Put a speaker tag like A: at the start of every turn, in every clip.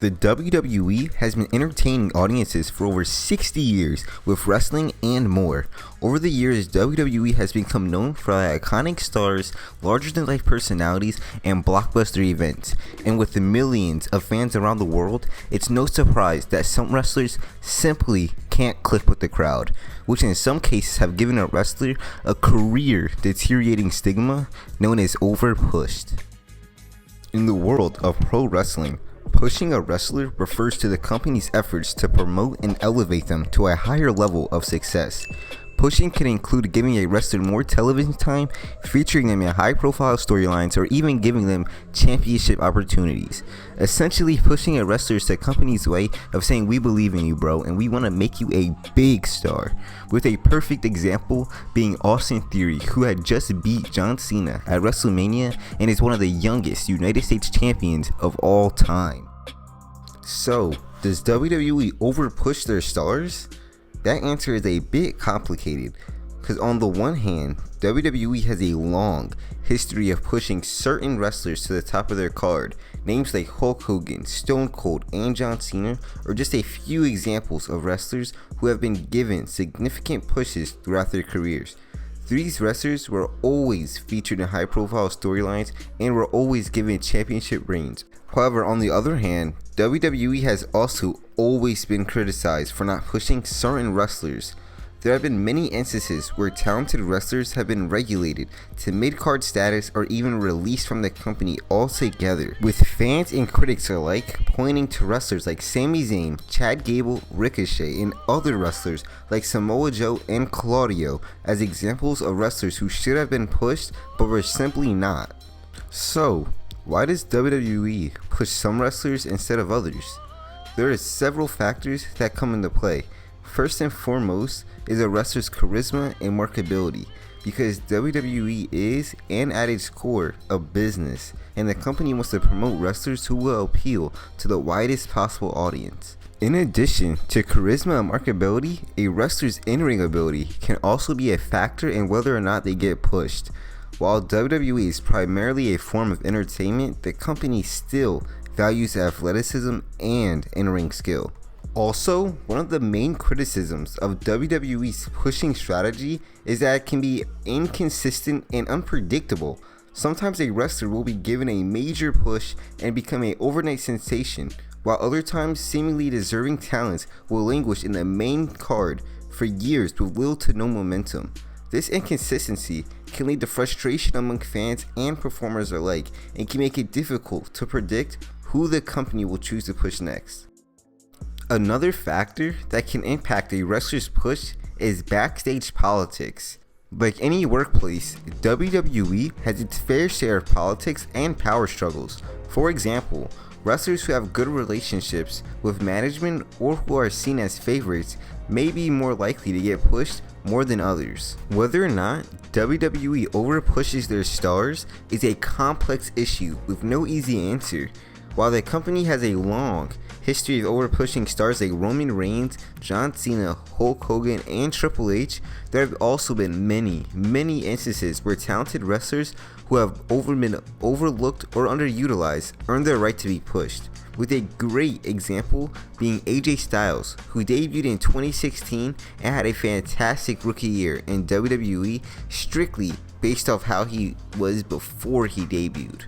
A: The WWE has been entertaining audiences for over 60 years with wrestling and more. Over the years, WWE has become known for iconic stars, larger-than-life personalities, and blockbuster events. And with the millions of fans around the world, it's no surprise that some wrestlers simply can't click with the crowd, which in some cases have given a wrestler a career-deteriorating stigma known as overpushed. In the world of pro wrestling, pushing a wrestler refers to the company's efforts to promote and elevate them to a higher level of success. Pushing can include giving a wrestler more television time, featuring them in high-profile storylines, or even giving them championship opportunities. Essentially, pushing a wrestler is the company's way of saying, "We believe in you, bro, and we want to make you a big star," with a perfect example being Austin Theory, who had just beat John Cena at WrestleMania and is one of the youngest United States champions of all time. So, does WWE overpush their stars? That answer is a bit complicated, because on the one hand, WWE has a long history of pushing certain wrestlers to the top of their card. Names like Hulk Hogan, Stone Cold, and John Cena are just a few examples of wrestlers who have been given significant pushes throughout their careers. These wrestlers were always featured in high-profile storylines and were always given championship reigns. However, on the other hand, WWE has also always been criticized for not pushing certain wrestlers. There have been many instances where talented wrestlers have been relegated to mid-card status or even released from the company altogether, with fans and critics alike pointing to wrestlers like Sami Zayn, Chad Gable, Ricochet, and other wrestlers like Samoa Joe and Claudio as examples of wrestlers who should have been pushed but were simply not. So, why does WWE push some wrestlers instead of others? There are several factors that come into play. First and foremost is a wrestler's charisma and marketability, because WWE is, and at its core, a business, and the company wants to promote wrestlers who will appeal to the widest possible audience. In addition to charisma and marketability, a wrestler's in-ring ability can also be a factor in whether or not they get pushed. While WWE is primarily a form of entertainment, the company still values athleticism and in-ring skill. Also, one of the main criticisms of WWE's pushing strategy is that it can be inconsistent and unpredictable. Sometimes a wrestler will be given a major push and become an overnight sensation, while other times seemingly deserving talents will languish in the main card for years with little to no momentum. This inconsistency can lead to frustration among fans and performers alike, and can make it difficult to predict who the company will choose to push next. Another factor that can impact a wrestler's push is backstage politics. Like any workplace, WWE has its fair share of politics and power struggles. For example, wrestlers who have good relationships with management or who are seen as favorites may be more likely to get pushed more than others. Whether or not WWE overpushes their stars is a complex issue with no easy answer. While the company has a long history of overpushing stars like Roman Reigns, John Cena, Hulk Hogan, and Triple H, there have also been many instances where talented wrestlers who have been overlooked or underutilized earned their right to be pushed, with a great example being AJ Styles, who debuted in 2016 and had a fantastic rookie year in WWE strictly based off how he was before he debuted.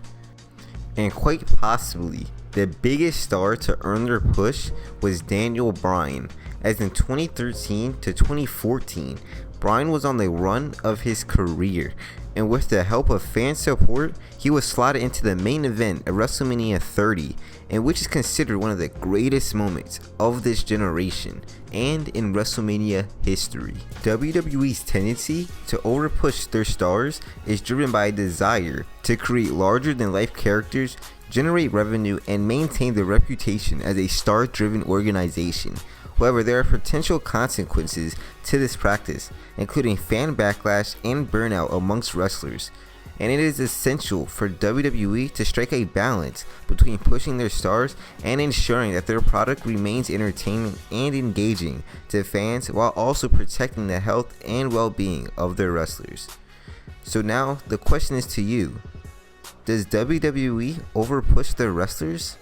A: And quite possibly, the biggest star to earn their push was Daniel Bryan, as in 2013 to 2014, Bryan was on the run of his career, and with the help of fan support, he was slotted into the main event at WrestleMania 30, and which is considered one of the greatest moments of this generation and in WrestleMania history. WWE's tendency to overpush their stars is driven by a desire to create larger-than-life characters, generate revenue, and maintain their reputation as a star-driven organization. However, there are potential consequences to this practice, including fan backlash and burnout amongst wrestlers, and it is essential for WWE to strike a balance between pushing their stars and ensuring that their product remains entertaining and engaging to fans while also protecting the health and well-being of their wrestlers. So now, the question is to you: does WWE overpush their wrestlers?